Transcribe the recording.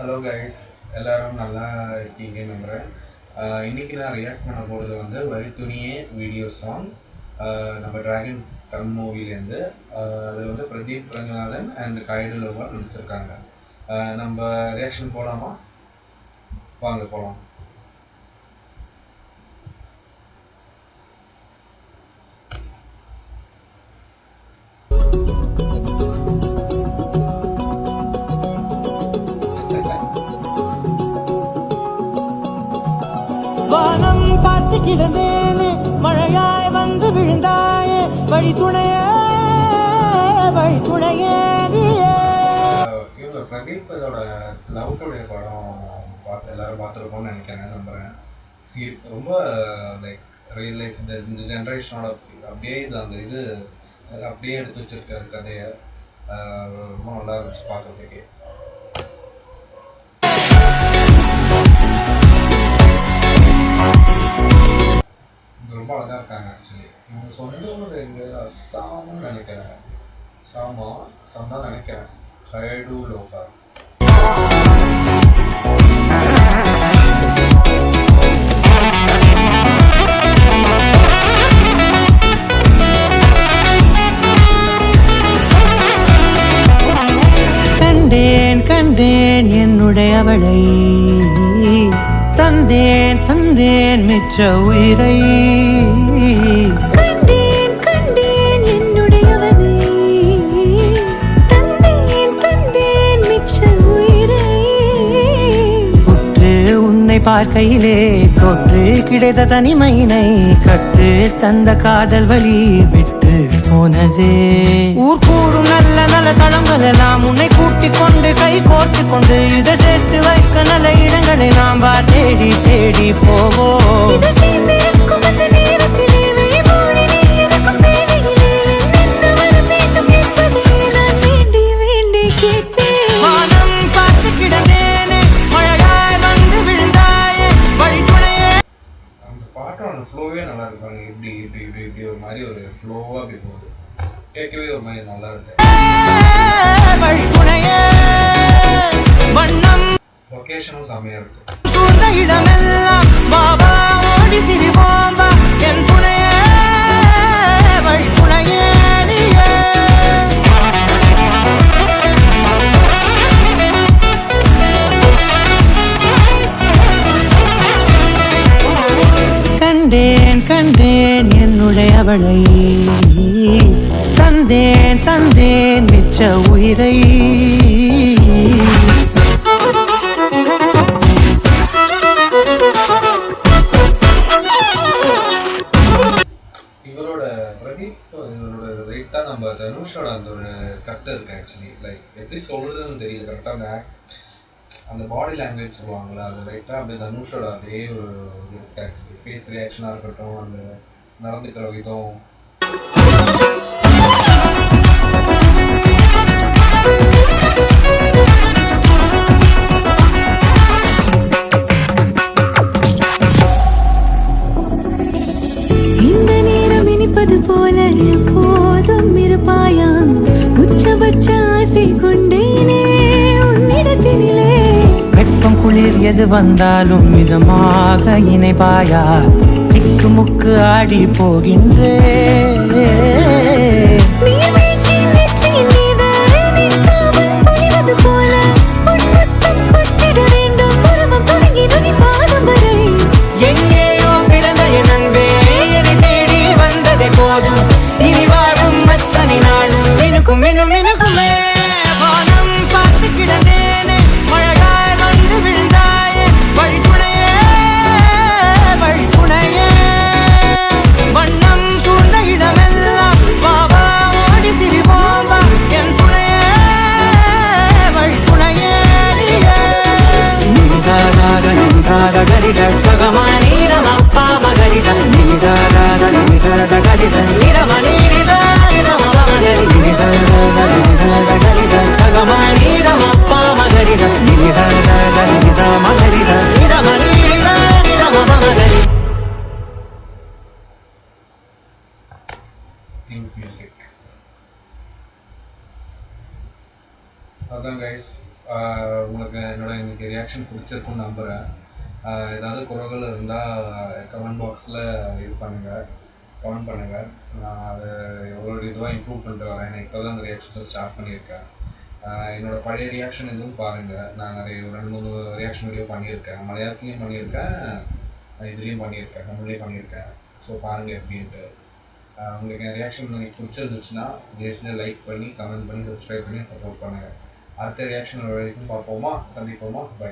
Hello guys, எல்லாரும் நல்லா இருக்கீங்க நம்புகிறேன். இன்றைக்கி நான் ரியாக்ட் பண்ண போகிறது வந்து வரி துணியே வீடியோ சாங். நம்ம டிராகன் டம் மூவிலேருந்து அதில் வந்து பிரதீப் ரங்கநாதன் அண்ட் கைடலோவா நடிச்சிருக்காங்க. நம்ம ரியாக்ஷன் போகலாமா? வாங்க போகலாம். வானம் பார்த்து கிடந்தேனே, மழையாய் வந்து விழுந்தாயே, வழி துணையே இவங்க பிரதீப் இதோட லவ் டுடே படம் எல்லாரும் பார்த்துருக்கோம்னு நினைக்கிறேன், நம்புகிறேன். ரொம்ப லைக் ரியல் லைஃப் இந்த ஜென்ரேஷனோட அப்படியே இது அப்படியே எடுத்து வச்சிருக்காரு கதையை. ரொம்ப நல்லா இருந்துச்சு பார்க்கறதுக்கே. ரொம்ப அழகாக இருக்காங்க. ஆக்சுவலி இவங்க சொந்த ஊர் எங்கள் அஸ்ஸாம்னு நினைக்கிறேன். அஸ்ஸாம் தான் நினைக்கிறேன். ஹைடு லோகா. கண்டேன் கண்டேன் என்னுடைய அவளை, தந்தேன் தந்தேன் மிச்ச உயிரை. கண்டேன் கண்டேன் என்னுடையவனை, தந்தேன் தந்தேன் மிச்ச உயிரை. உற்று உன்னை பார்க்கையிலே தொற்று கிடைத்த தனிமையினை கற்று தந்த காதல் வழி விட்டு போனதே. ஊர் கூடும் நல்ல நல்ல தளங்கள் எல்லாம் உன்னை கூட்டிக் கொண்டு கை கோர்த்து கொண்டு இதை சேர்த்து வைக்க நல்ல இடங்களை நாம் தேடி தேடி போவோம். வானம் பார்த்து கிடந்தேனே, மழையாய் வந்து விழுந்தாயே, வழி துணையே. அந்த பாட்டோட ஃப்ளோவே நல்லா இருப்பாங்க. இப்படி இப்படி இப்படி இப்படி ஒரு மாதிரி ஒரு ஃப்ளோவாக அப்படி போகுது. கேட்கவே ஒரு மாதிரி நல்லா இருக்கு. வழி துணையே வண்ணம் லொக்கேஷனும் செம்மையாக இருக்கு. சூழ்ந்த இடமெல்லாம் பாபா ஓடி திரிவோம் வா, என் துணையே வழி துணையே நீயே. கண்டேன் கண்டேன் என்னுடைய அவளை, தந்தேன் தந்தேன் மிச்ச உயிரை. இவரோட பிரதீப் இவரோட ரைட்டாக நம்ம தனுஷோட அந்த ஒரு கட்டு இருக்கு. ஆக்சுவலி லைக் எப்படி சொல்றதுன்னு தெரியல கரெக்டாக. அந்த பாடி லாங்குவேஜ் சொல்லுவாங்களா, அது ரைட்டாக அப்படியே தனுஷோட அதே ஒரு இது இருக்கு. ஆக்சுவலி ஃபேஸ் ரியாக்ஷனாக இருக்கட்டும், அந்த நடந்துக்கிற விதம். இந்த நேரம் இனிப்பது போல எப்போதும் இருப்பாயா, உச்சபட்ச ஆசை கொண்டேனே உன்னிடத்தினிலே. வெப்பம் குளிர் எது வந்தாலும் மிதமாக இணைப்பாயா, திக்கு முக்கு ஆடி போகின்றே. நீர்வீழ்ச்சியின் நெற்றியின் மீது நிற்காமல் பொழிவது போல உன் முத்தம் கொட்டிட வேண்டும், உருவம் தொடங்கி நுனி பாதம் வரை. எங்கேயோ பிறந்த என் அன்பே, என்னை தேடி வந்ததே போதும், இனி வாழும் அத்தனை நாளும் மினுக்கும் மினும் மினுக்குமே. வானம் பார்த்து கிடந்தேனே, மழையாய் வந்து விழுந்தாயே, வழி துணையே வழி துணையே. வண்ணம் சூழ்ந்த இடமெல்லாம் பாபா ஓடி திரிவோம் வா, என் துணையே வழி துணையே நீயே. நிமிசாராத நிமிசார கரித ககமானீரமப்பா மகரித, நிமிசாராத நிமிசார கரித நிரமனீரித நிரமமகரி, நிமிசாராத நிமிசார கரித ககமானீரமப்பா மகரித, நிமிசாராத நிமிசார மகரித நிரமனீரித நிரமமகரி. மியூசிக் அதான் கைஸ். உங்களுக்கு இன்னைக்கு ரியாக்ஷன் பிடிச்சிருக்குன்னு நம்புகிறேன். ஏதாவது குறைகள் இருந்தால் கமெண்ட் பாக்ஸில் இது பண்ணுங்கள், கமெண்ட் பண்ணுங்கள். நான் அதை எவ்வளோ இதுவாக இம்ப்ரூவ் பண்ணிட்டு வரேன். நான் இப்போ தான் அந்த ரியாக்ஷன்ஸை ஸ்டார்ட் பண்ணியிருக்கேன். என்னோடய பழைய ரியாக்ஷன் எதுவும் பாருங்கள். நான் நிறைய 2-3 ரியாக்ஷன் வீடியோ பண்ணியிருக்கேன். மலையாளத்துலேயும் பண்ணியிருக்கேன், இதுலேயும் பண்ணியிருக்கேன், தமிழ்லேயும் பண்ணியிருக்கேன். ஸோ பாருங்கள் எப்படின்ட்டு. உங்களுக்கு என் ரியாக்ஷன் எனக்கு பிடிச்சிருந்துச்சுன்னா லைக் பண்ணி, கமெண்ட் பண்ணி, சப்ஸ்கிரைப் பண்ணி சப்போர்ட் பண்ணுங்கள். அடுத்த ரியாக்ஷன் வரைக்கும் பார்ப்போமா, சந்திப்போமா, பை.